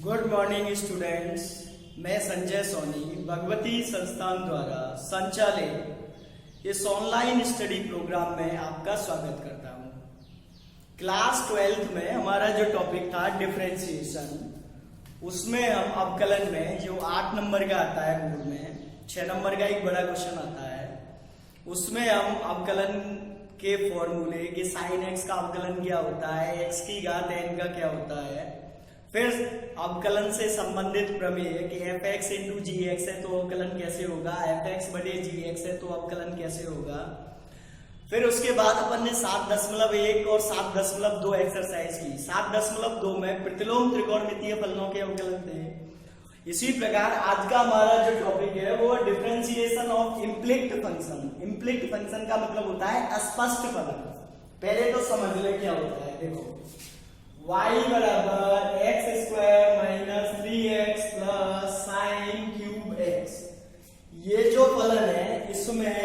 Good morning students. मैं संजय सोनी भगवती संस्थान द्वारा संचालित इस ऑनलाइन स्टडी प्रोग्राम में आपका स्वागत करता हूं। क्लास 12th में हमारा जो टॉपिक था डिफरेंशिएशन, उसमें हम अवकलन में जो 8 नंबर का आता है बोर्ड में 6 नंबर का एक बड़ा क्वेश्चन आता है, उसमें हम अवकलन के फॉर्मूले कि साइन एक्स का अवकलन क्या होता है, एक्स की घात एन का क्या होता है, फिर अवकलन से संबंधित प्रमेय कि एफ एक्स इंटू जी एक्स है तो अवकलन कैसे होगा, एफ एक्स बटे जी एक्स है तो अवकलन कैसे होगा। फिर उसके बाद अपन ने 7.1 और 7.2 एक्सरसाइज की। 7.2 में प्रतिलोम त्रिकोणमितीय फलनों के अवकलन थे। इसी प्रकार आज का हमारा जो टॉपिक है वो डिफरेंशिएशन ऑफ इम्प्लिक्ट फंक्शन। इम्प्लिक्ट फंक्शन का मतलब होता है स्पष्ट फलन। पहले तो समझ ले क्या होता है। देखो y बराबर x square minus 3x plus sine cube x, ये जो फलन है इसमें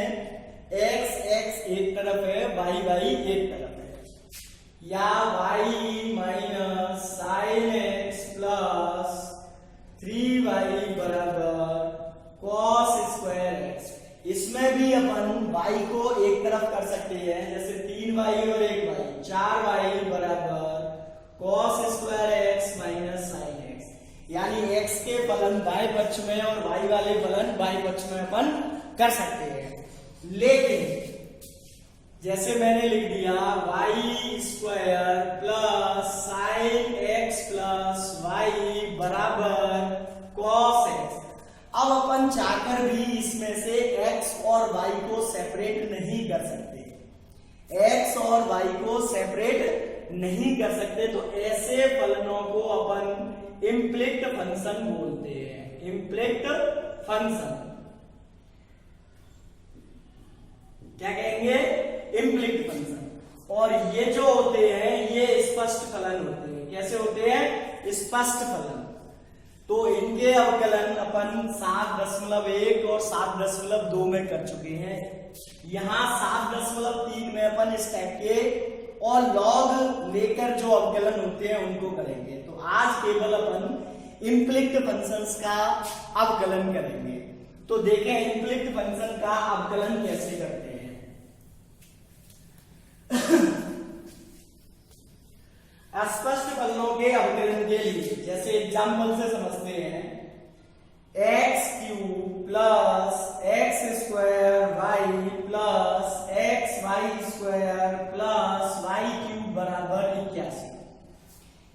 x एक तरफ है, y एक तरफ है, या y minus sine x plus 3y बराबर कॉस स्क्वायर x। इसमें भी अपन y को एक तरफ कर सकते हैं, जैसे 3y और 1y, 4y बराबर cos square x minus sine x, यानी x के फलन दाएं पक्ष में और y वाले फलन बाएं पक्ष में अपन कर सकते हैं। लेकिन जैसे मैंने लिख दिया y square plus sine x plus y बराबर कॉस एक्स, अब अपन चाहकर भी इसमें से x और y को सेपरेट नहीं कर सकते। x और y को सेपरेट नहीं कर सकते, तो ऐसे फलनों को अपन इम्प्लिक्ट फंक्शन बोलते हैं। इम्प्लिक्ट फंक्शन क्या कहेंगे? इम्प्लिक्ट फंक्शन। और ये जो होते हैं ये स्पष्ट फलन होते हैं। कैसे होते हैं? स्पष्ट फलन। तो इनके अवकलन अपन 7.1 और 7.2 में कर चुके हैं। यहां 7.3 में अपन इस टाइप के और लॉग लेकर जो अवकलन होते हैं उनको करेंगे। तो आज केवल अपन इम्प्लिक्ट फंक्शंस का अवकलन करेंगे। तो देखें इम्प्लिक्ट फंक्शन का अवकलन कैसे करते हैं। स्पष्ट फलनों के अवकलन के लिए जैसे एग्जाम्पल से समझते हैं, x cube plus x square y plus x y square plus y cube बराबर 81।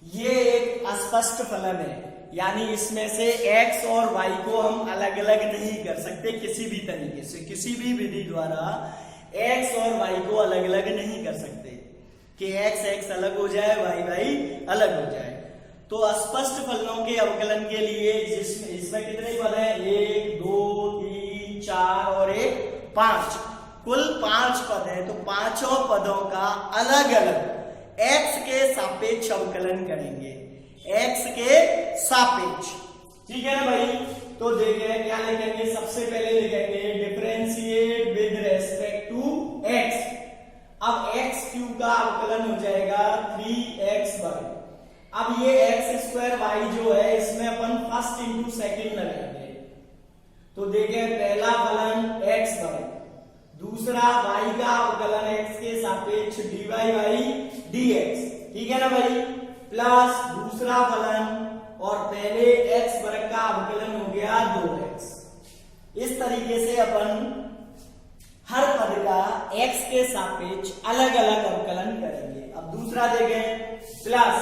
ये एक अस्पष्ट फलन है, यानी इसमें से x और y को हम अलग अलग नहीं कर सकते किसी भी तरीके से, किसी भी विधि द्वारा x और y को अलग अलग नहीं कर सकते कि x अलग हो जाए, y अलग हो जाए। तो अस्पष्ट फलनों के अवकलन के लिए इसमें कितने पद हैं? 1 2 3 4 और 1 5, कुल 5 पद है। तो पांचों पदों का अलग अलग x के सापेक्ष अवकलन करेंगे, x के सापेक्ष। ठीक है ना भाई? तो देखें क्या लिखेंगे। सबसे पहले लिखेंगे differentiate with respect to x। अब x क्यूब का अवकलन हो जाएगा 3x/। अब ये एक्स स्क्वायर वाई जो है इसमें अपन फर्स्ट इंटू सेकेंड लगाएंगे। तो देखें पहला फलन x/, दूसरा y का अवकलन x के सापेक्ष dy/dx। ठीक है ना भाई? प्लस दूसरा फलन और पहले x वर्ग का अवकलन हो गया 2x। इस तरीके से अपन हर पद का x के सापेक्ष अलग अलग अवकलन करेंगे। अब दूसरा देखें, प्लस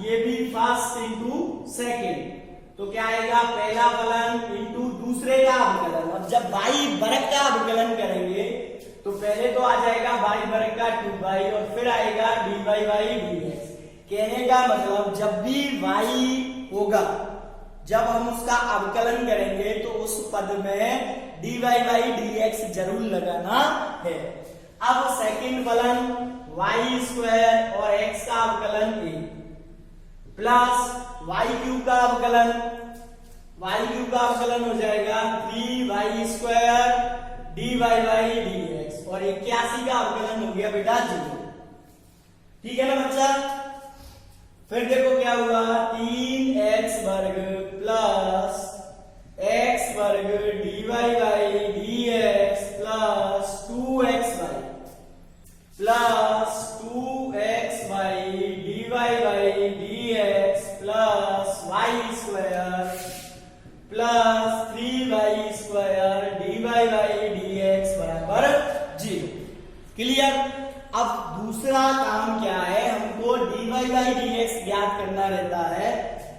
ये भी फर्स्ट इंटू सेकेंड, तो क्या आएगा? पहला फलन इंटू दूसरे का अवकलन। अब जब y वर्ग का अवकलन करेंगे तो पहले तो आ जाएगा y वर्ग का 2y और फिर आएगा dy/dx। कहने का मतलब जब भी y होगा, जब हम उसका अवकलन करेंगे तो उस पद में dy/dx जरूर लगाना है। अब सेकंड फलन y स्क्वायर और x का अवकलन a प्लस y क्यूब का अवकलन, y क्यूब का अवकलन हो जाएगा 3y स्क्वायर dy/dx और 81 का अवकलन हो गया बेटा 0। ठीक है ना बच्चा? फिर देखो क्या हुआ, 3x वर्ग प्लस एक्स वर्ग dy by dx plus 2x by dy by dx plus y square plus 3y square dy by dx बराबर 0। क्लियर। अब दूसरा काम क्या है, हमको dy बाई dx ज्ञात करना रहता है।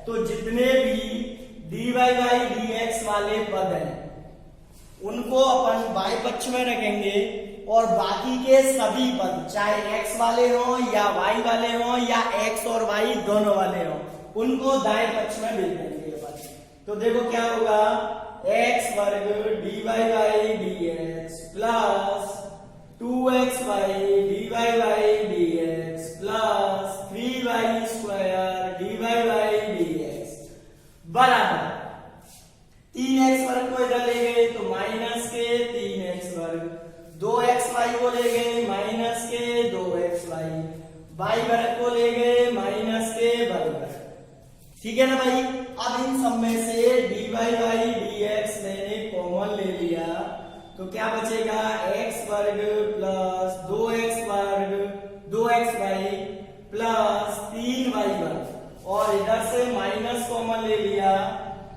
तो जितने भी dy बाई dx वाले पद हैं उनको अपन y पक्ष में रखेंगे और बाकी के सभी पद चाहे x वाले हो या y वाले हो या x और y दोनों वाले हो उनको दाएं पक्ष में भेज देंगे अपन। तो देखो क्या होगा, x वर्ग dy by dx plus 2x by dy by dx plus 3y square dy by dx बराबर 3x वर्ग को इधर ले गए तो माइनस के 3x वर्ग, 2xy को ले गए माइनस के 2xy, y वर्ग को ले गए माइनस के वर्ग। ठीक है ना भाई। अब इन सब में से dy बाई dx मैंने कॉमन ले लिया तो क्या बचेगा, x वर्ग प्लस 2x वर्ग 2xy प्लस 3y वर्ग और इधर से माइनस कॉमन ले लिया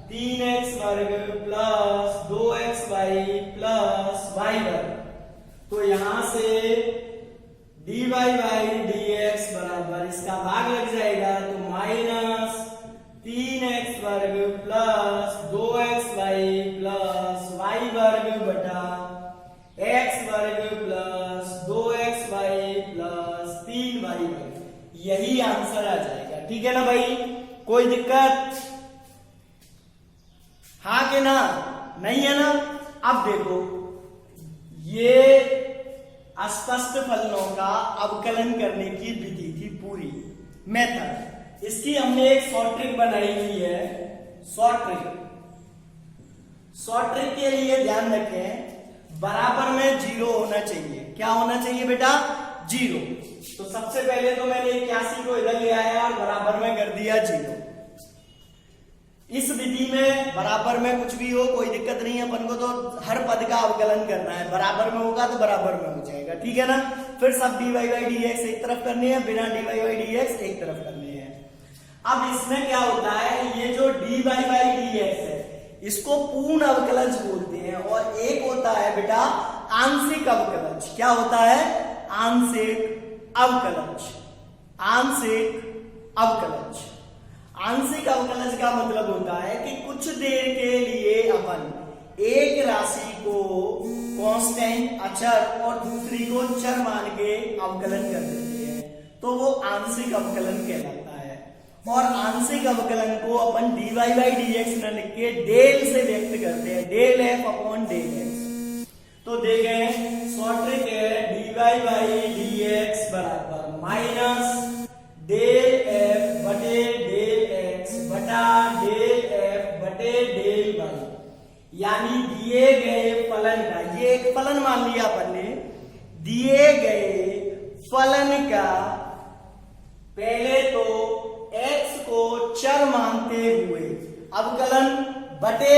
3x वर्ग प्लस 2xy प्लस y वर्ग। तो यहां से dy बाई dx बराबर इसका भाग लग जाएगा तो माइनस 3x वर्ग प्लस 2xy प्लस y वर्ग बटा x वर्ग प्लस 2xy प्लस 3y वर्ग, यही आंसर आ जाएगा। ठीक है ना भाई, कोई दिक्कत? हाँ के ना? नहीं है ना? अब देखो ये अस्पष्ट फलनों का अवकलन करने की विधि थी पूरी मेथड। इसकी हमने एक शॉर्ट ट्रिक बनाई हुई है। शॉर्ट ट्रिक के लिए ध्यान रखें बराबर में 0 होना चाहिए। क्या होना चाहिए बेटा? 0। तो सबसे पहले तो मैंने 81 को इधर ले आया और बराबर में कर दिया 0। इस विधि में बराबर में कुछ भी हो कोई दिक्कत नहीं है, अपन को तो हर पद का अवकलन करना है। बराबर में होगा तो बराबर में हो जाएगा। ठीक है ना। फिर सब dy बाई dx एक तरफ करनी है, बिना dy बाई dx एक तरफ करनी है। अब इसमें क्या होता है, ये जो dy बाई dx है इसको पूर्ण अवकलज बोलते हैं और एक होता है बेटा आंशिक अवकलज। क्या होता है? आंशिक अवकलज। आंशिक अवकलज का मतलब होता है कि कुछ देर के लिए अपन एक राशि को कांस्टेंट अचर और दूसरी को चर मान के अवकलन कर देते हैं तो वो आंशिक अवकलन कहलाता है। और आंशिक अवकलन को अपन dy बाई dx न लिख के डेल से व्यक्त करते हैं, del f upon del x। तो देखें शॉर्ट ट्रिक है dy बाई dx बराबर माइनस डेल f बटे डेल x बटा डेल f बटे डेल y, यानी दिए गए फलन का, ये एक फलन मान लिया अपन ने, दिए गए फलन का पहले तो x को चर मानते हुए अवकलन बटे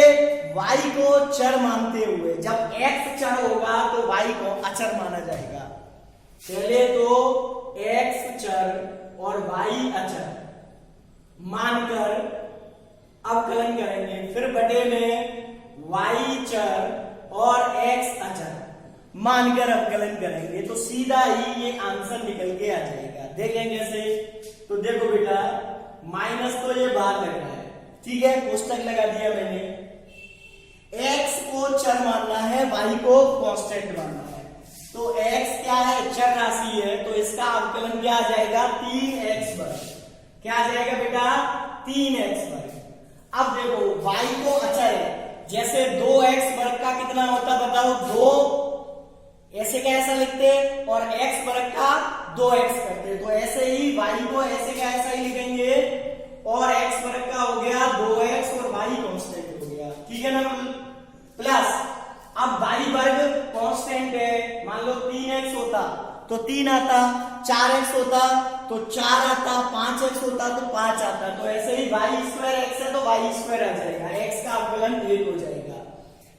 y को चर मानते हुए, जब x चर होगा तो y को अचर माना जाएगा। पहले तो x चर और y अचर मानकर अवकलन करेंगे, फिर बटे में y चर और x अचर मानकर अवकलन करेंगे तो सीधा ही ये आंसर निकल के आ जाएगा। देखें कैसे? तो देखो बेटा माइनस तो ये बाहर लग रहा है, ठीक है, कोष्टक लगा दिया मैंने। x को चर मानना है, y को कांस्टेंट मानना है। तो x क्या है? चर राशि है, तो इसका अवकलन क्या आ जाएगा? 3x वर्ग। क्या आ जाएगा बेटा? 3x वर्ग। अब देखो y को अचर है, जैसे 2x वर्ग का कितना होता बताओ? 2 ऐसे का ऐसा लिखते और x वर्ग का 2x करते, तो ऐसे ही y को ऐसे का ऐसा ही लिखेंगे और x वर्ग का हो गया 2x और y कांस्टेंट हो गया। ठीक है ना। प्लस अब y वर्ग कांस्टेंट है, मान लो 3x होता तो 3 आता, 4x होता तो 4 आता, 5x होता तो 5 आता। तो ऐसे ही y स्क्वायर x है तो y स्क्वायर आ जाएगा, x का अवकलन 1 हो जाएगा।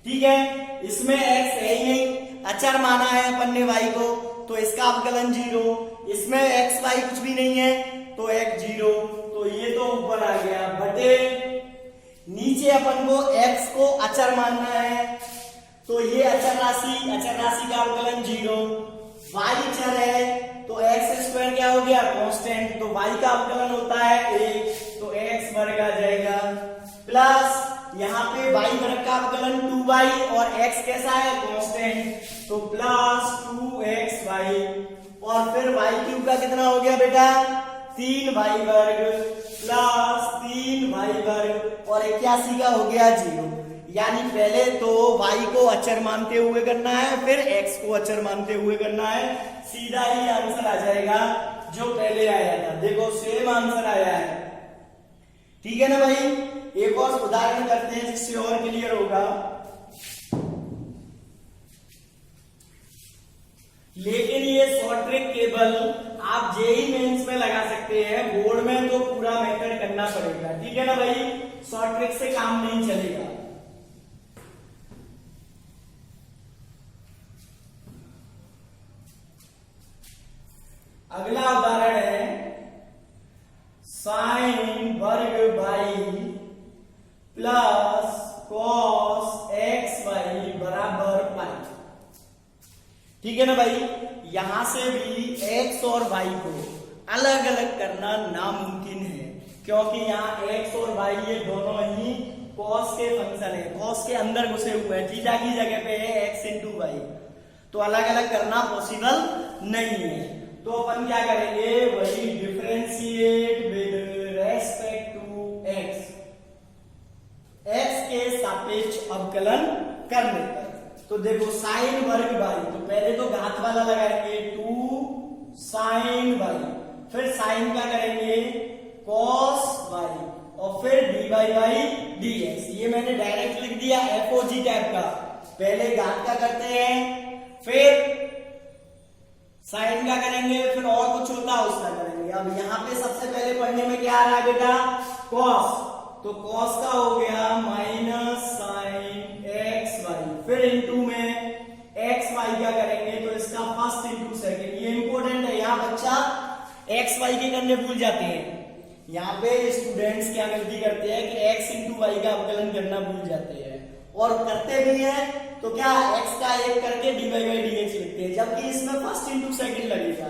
ठीक है, इसमें x है ही नहीं, अचर माना है अपन ने y को, तो इसका अवकलन 0। इसमें x y कुछ भी नहीं है तो x 0, तो ये तो ऊपर आ गया बटे नीचे अपन को x को अचर मानना है, तो ये अचर राशि का अवकलन 0। y चर है तो x स्क्वायर क्या हो गया, कांस्टेंट, तो y का अवकलन होता है 1, तो x वर्ग आ जाएगा, प्लस यहाँ पे y वर्ग का अवकलन 2y और x कैसा है, कांस्टेंट, तो प्लस 2xy, और फिर y क्यूब का कितना हो गया बेटा, 3y वर्ग प्लस 3y वर्ग और 81 का हो गया 0। यानी पहले तो y को अचर मानते हुए करना है, फिर x को अचर मानते हुए करना है, सीधा ही आंसर आ जाएगा जो पहले आया था। देखो सेम आंसर आया है। ठीक है ना भाई, एक और उदाहरण करते हैं जिससे और क्लियर होगा। लेकिन ये शॉर्ट ट्रिक केवल आप जेई मेंस में लगा सकते हैं, बोर्ड में तो पूरा मेथड करना पड़ेगा। ठीक है ना भाई, शॉर्ट ट्रिक से काम नहीं चलेगा। अगला उदाहरण है साइन वर्ग y plus cos x y बराबर पाई। ठीक है ना भाई, यहां से भी x और y को अलग अलग करना नामुमकिन है, क्योंकि यहाँ x और y ये दोनों ही cos के फंक्शन है, cos के अंदर घुसे हुए हैं, थीटा की जगह पे है x इंटू वाई, तो अलग अलग करना पॉसिबल नहीं है। तो अपन क्या करेंगे, वही differentiate with respect to x, x के सापेक्ष अवकलन करने पर। तो देखो साइन वर्ग बाई, तो पहले तो घात वाला लगाएंगे 2 साइन बाई, फिर साइन का करेंगे cos बाई और फिर dy बाई dx। ये मैंने डायरेक्ट लिख दिया एफओजी टाइप का, पहले घात का करते हैं फिर साइन का करेंगे, फिर और कुछ होता है उसका करेंगे। अब यहाँ पे सबसे पहले पढ़ने में क्या आ रहा है बेटा, cos, तो cos का हो गया माइनस साइन एक्स वाई, फिर इंटू में एक्स वाई क्या करेंगे, तो इसका फर्स्ट इंटू सेकेंड। ये इंपॉर्टेंट है, यहाँ बच्चा एक्स वाई के करने भूल जाते हैं। यहाँ पे स्टूडेंट्स क्या गलती करते हैं कि एक्स इंटू वाई का अवकलन करना भूल जाते हैं, और करते भी हैं तो क्या x का एक करके dy बाई dx लिखते हैं, जबकि इसमें फर्स्ट इंटू सेकेंड लगेगा।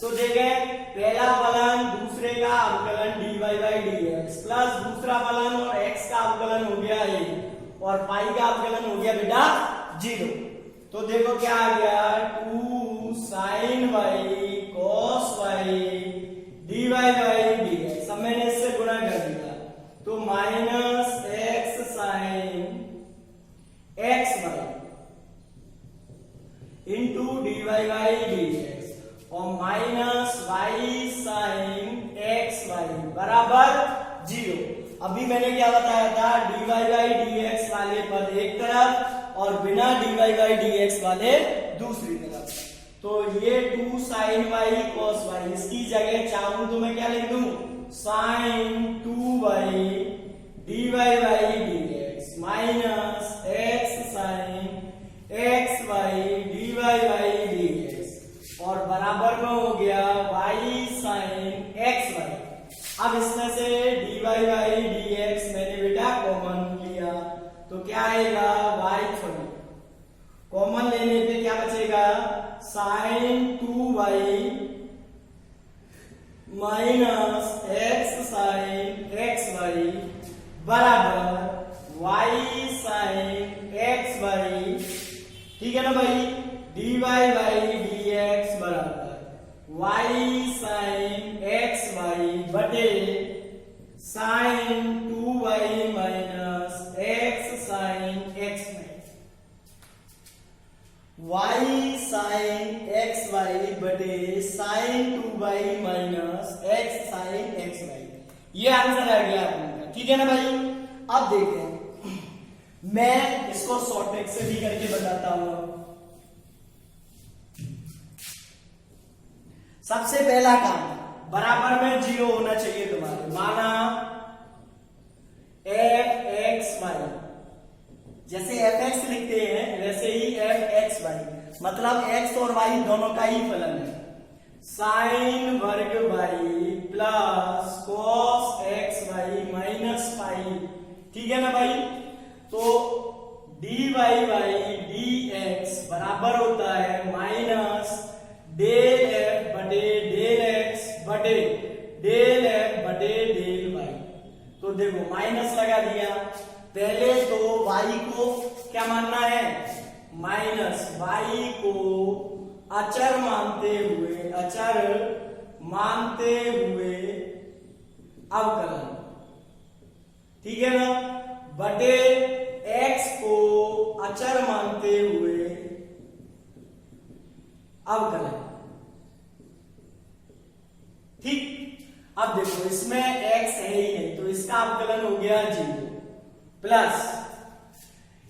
तो देखें पहला फलन दूसरे का अवकलन dy बाई dx प्लस दूसरा फलन और x का अवकलन हो गया 1 और पाई का अवकलन हो गया बेटा 0। तो देखो क्या आ गया, 2 sine y cos y dy by dx, सब मैंने इससे गुणा कर दिया, तो minus x sine x y into dy by dx और minus y sine x y बराबर 0। अभी मैंने क्या बताया था, dy बाई dx वाले पद एक तरफ और बिना dy बाई dx वाले दूसरी तरफ। तो ये 2 साइन वाई कॉस वाई, इसकी जगह चाहूं तो मैं क्या लिख दूं, sine 2y dy by dx minus x sine x y dy by dx और बराबर में हो गया y साइन एक्स वाई। अब इसमें से dy बाई dx मैंने बेटा कॉमन लिया, तो क्या आएगा, y सॉरी कॉमन लेने पे क्या बचेगा, sine 2y minus x sine x y बराबर y साइन एक्स वाई। ठीक है ना भाई, dy बाई dx बराबर y साइन एक्स वाई बटे sine 2y minus x sine x y, y sine x y बटे sine 2y minus x sine x y. ये answer आ गया आपका। ठीक है ना भाई, अब देखें मैं इसको शॉर्ट ट्रिक से भी करके बताता हूं। सबसे पहला काम बराबर में 0 होना चाहिए तुम्हारे। माना एफ एक्स वाई, जैसे एफ एक्स लिखते हैं वैसे ही एफ एक्स वाई, मतलब एक्स और वाई दोनों का ही फलन है। साइन वर्ग y plus cos x y minus pi, ठीक है ना भाई। तो d y y d x बराबर होता है माइनस डेल एफ बटे डेल एक्स बटे डेल एफ बटे डेल वाई। तो देखो माइनस लगा दिया, पहले तो y को क्या मानना है, माइनस y को अचर मानते हुए अवकलन, ठीक है ना, बटे x को अचर मानते हुए अवकलन। ठीक, अब देखो इसमें x है ही नहीं तो इसका अवकलन हो गया 0, प्लस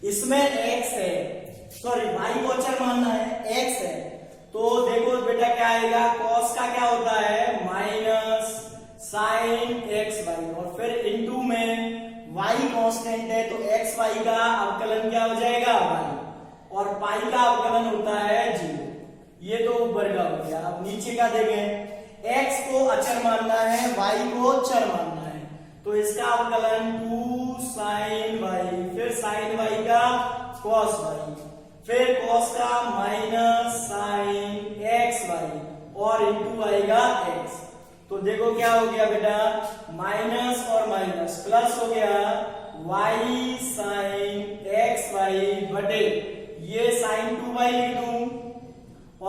इसमें x है, सॉरी y को अचर मानना है, x है, तो देखो बेटा क्या आएगा, cos का क्या होता है माइनस साइन एक्स वाई, और फिर इनटू में y कांस्टेंट है तो x y का अवकलन क्या हो जाएगा y, और पाई का अवकलन होता है 0। ये तो ऊपर का हो गया। अब नीचे का देखें, x को अचर मानना है, y को चर मानना है, तो इसका अवकलन 2 साइन y, फिर साइन y का cos y, फिर cos का माइनस साइन एक्स वाई, और इंटू आएगा x। तो देखो क्या हो गया बेटा, माइनस और माइनस प्लस हो गया, y साइन एक्स वाई बटे ये साइन 2y लिख दूं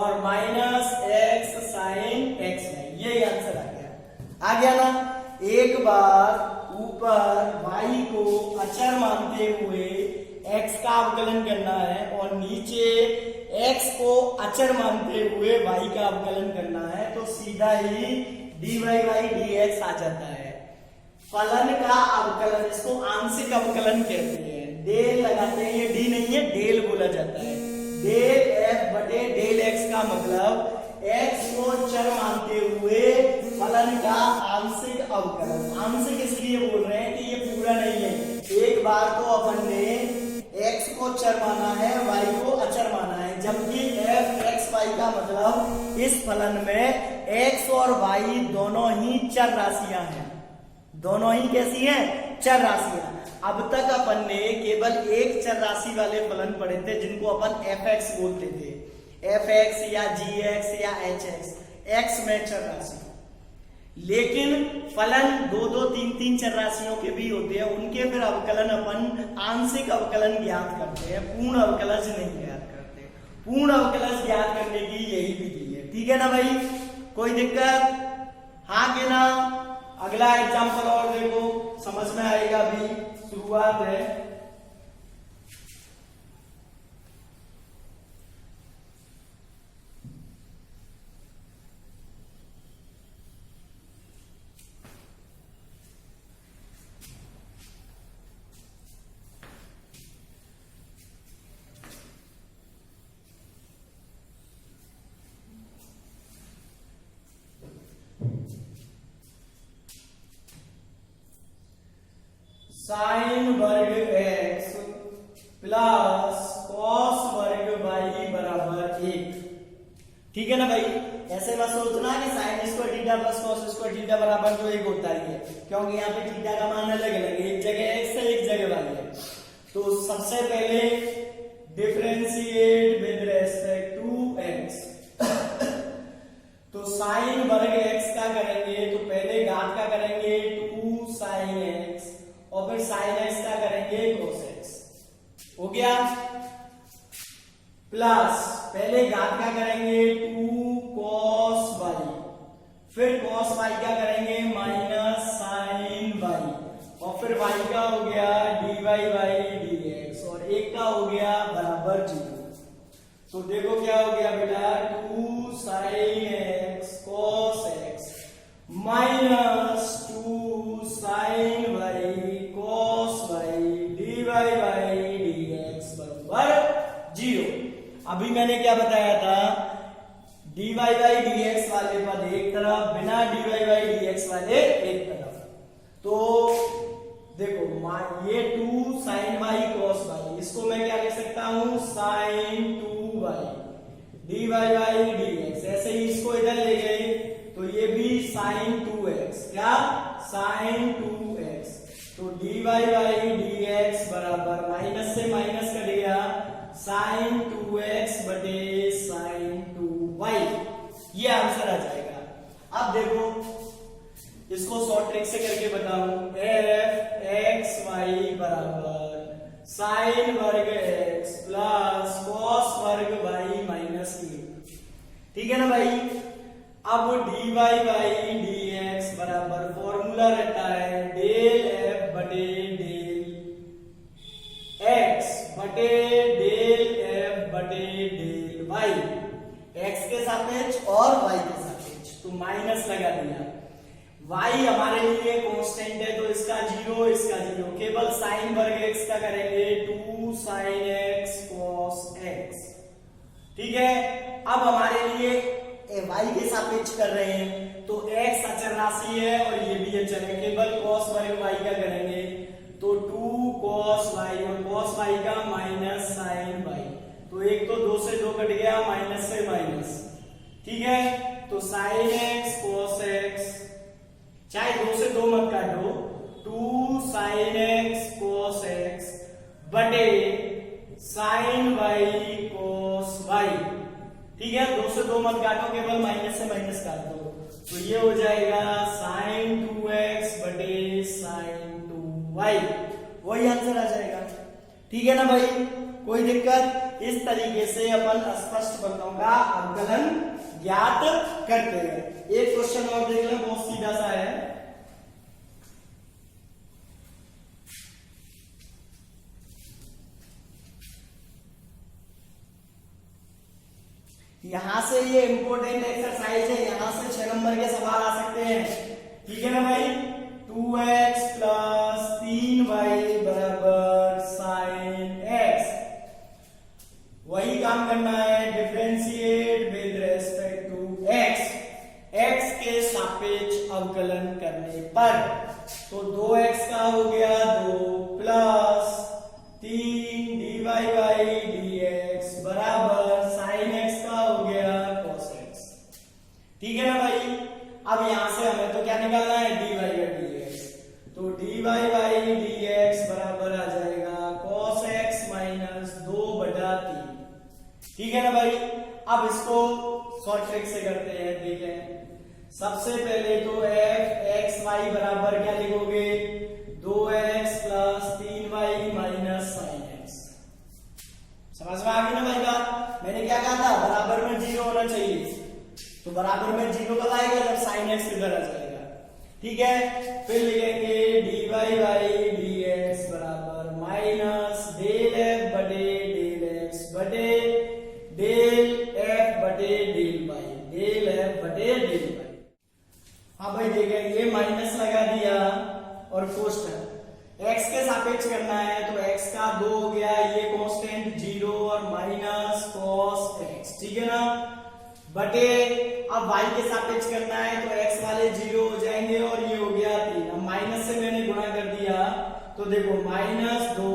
और minus x sine x y, ये आंसर आ गया ना। एक बार ऊपर y को अचर मानते हुए x का अवकलन करना है और नीचे x को अचर मानते हुए y का अवकलन करना है, तो सीधा ही dy बाई dx आ जाता है। फलन का अवकलन, इसको आंशिक अवकलन कहते हैं, डेल लगाते हैं, ये डी नहीं है डेल बोला जाता है। डेल f बटे डेल x का मतलब x को चर मानते हुए फलन का आंशिक अवकलन। आंशिक इसलिए बोल रहे हैं कि ये पूरा नहीं है, एक बार तो अपन ने x को चर माना है, y को अचर माना है, जबकि f x y का मतलब इस फलन में x और y दोनों ही चर राशियां हैं, दोनों ही कैसी हैं, चर राशियां। अब तक अपन ने केवल एक चर राशि वाले फलन पढ़े थे जिनको अपन fx बोलते थे, fx या gx या hx, x में चर राशि। लेकिन फलन 2-2-3-3 चर राशियों के भी होते हैं, उनके फिर अवकलन अपन आंशिक अवकलन ज्ञात करते हैं, पूर्ण अवकलज नहीं ज्ञात करते। पूर्ण अवकलज ज्ञात करने की यही विधि है, ठीक है ना भाई, कोई दिक्कत, हाँ के ना। अगला एग्जाम्पल और देखो, समझ में आएगा, अभी शुरुआत है। साइन वर्ग x प्लस कॉस वर्ग y बराबर 1, ठीक है ना भाई। ऐसे मत सोचना कि sine square theta plus cos square theta बराबर जो 1 होता है, क्योंकि यहाँ पे थीटा का मान अलग अलग है, एक जगह x है एक जगह y है। तो सबसे पहले differentiate with respect to x। तो साइन वर्ग x का करेंगे तो पहले घात का करेंगे 2 साइन x, और फिर साइन एक्स का करेंगे cos x, हो गया। प्लस पहले घात का करेंगे 2 cos y, फिर cos y का करेंगे माइनस साइन y, और फिर y का हो गया dy बाई dx, और एक का हो गया बराबर 0। तो देखो क्या हो गया बेटा, 2 sine x cos x minus 2 sine y cos y dy by dx बराबर 0। अभी मैंने क्या बताया था, dy बाई dx वाले पद तरफ, बिना dy बाई dx वाले एक तरफ। तो देखो ये 2 sin y cos y, इसको मैं क्या लिख सकता हूं, sin 2y dy by dx। ऐसे ही इसको इधर ले गए तो ये भी sin 2x, क्या sin 2x। तो dy बाई dx बराबर माइनस से माइनस कर दिया sin 2x बटे sin 2y, ये आंसर आ जाएगा। अब देखो इसको शॉर्ट ट्रिक से करके बताऊं, f x y बराबर sin वर्ग x प्लस cos वर्ग y माइनस k, ठीक है ना भाई। अब dy बाई dx बराबर फॉर्मूला रहता है डेल f बटे डेल x बटे डेल f बटे डेल y, x के सापेक्ष और y के सापेक्ष, तो माइनस लगा दिया। y हमारे लिए कांस्टेंट है तो इसका 0 इसका 0, केवल साइन वर्ग x का करेंगे 2 sin x cos x, ठीक है। अब हमारे लिए y के सापेक्ष कर रहे हैं तो x अचर राशि है और ये भी अचर है, केवल cos वर्ग y का करेंगे तो 2 cos y और cos y का माइनस sin y, तो एक तो 2 से 2 कट गया, माइनस से माइनस, ठीक है। तो sin x cos x, चाहे 2 से 2 मत काटो, 2 sin x cos x बटे sin y cos y, ठीक है। 2 से 2 मत काटो, केवल माइनस से माइनस काट दो, तो ये हो जाएगा sin 2x बटे sin 2y, वही आंसर आ जाएगा, ठीक है ना भाई। कोई दिक्कत? इस तरीके से अपन अस्पष्ट फलनों का अवकलन ज्ञात करते हैं। एक क्वेश्चन और देख लें, बहुत सीधा सा है। यहां से ये इंपोर्टेंट एक्सरसाइज है, यहां से 6 नंबर के सवाल आ सकते हैं, ठीक है ना भाई। 2x प्लस 3y बराबर sin x, वही काम करना है, differentiate with respect to x के सापेक्ष अवकलन करने पर। तो 2x का हो गया 2 प्लस 3 dy बाई dx बराबर sin x का हो गया cos x, ठीक है ना भाई। अब यहां से हमें तो क्या निकालना है, dy बाई dx, तो dy बाई dx बराबर आ जाएगा cos x माइनस 2/3, ठीक है ना भाई। अब इसको शॉर्ट ट्रिक से करते हैं, देखें। सबसे पहले तो f x y बराबर क्या लिखोगे, 2x plus 3y minus sin x, समझ में आ गई ना भाई बात। मैंने क्या कहा था, बराबर में 0 होना चाहिए, तो बराबर में 0 कब आएगा, जब sin x इधर आ जाएगा, ठीक है। फिर लिखेंगे dy बाई dx बराबर माइनस डेल f बटे डेल x बटे डेल f बटे डेल y, डेल f बटे डेल y। हाँ भाई देखें, ये माइनस लगा दिया और कोष्टक x के सापेक्ष करना है, तो x का 2 हो गया, ये कांस्टेंट 0 और माइनस cos x, ठीक है ना, बटे अब y के सापेक्ष करना है तो x वाले 0 हो जाएंगे और ये हो गया 3। अब माइनस से मैंने गुणा कर दिया तो देखो -2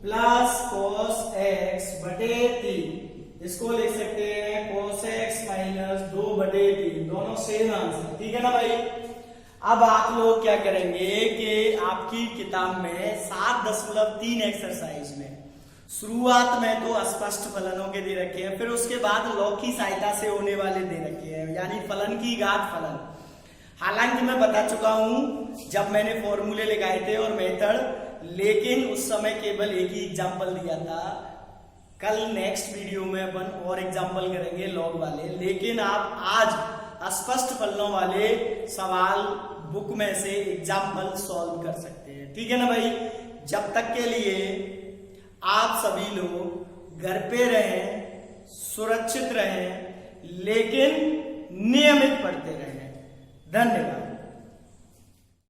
प्लस cos x बटे 3, इसको लिख सकते हैं cos x माइनस 2/3, दोनों सेम आंसर, ठीक है ना भाई। अब आप लोग क्या करेंगे कि आपकी किताब में 7.3 एक्सरसाइज में शुरुआत में तो अस्पष्ट फलनों के दे रखे हैं, फिर उसके बाद लॉग की सहायता से होने वाले दे रखे हैं, यानी फलन की घात फलन। हालांकि मैं बता चुका हूं जब मैंने फॉर्मूले लगाए थे और मेथड, लेकिन उस समय केवल एक ही एग्जाम्पल दिया था। कल नेक्स्ट वीडियो में अपन और एग्जाम्पल करेंगे लॉग वाले, लेकिन आप आज अस्पष्ट फलनों वाले सवाल बुक में से एग्जाम्पल सॉल्व कर सकते हैं, ठीक है ना भाई। जब तक के लिए आप सभी लोग घर पे रहें, सुरक्षित रहें, लेकिन नियमित पढ़ते रहें। धन्यवाद।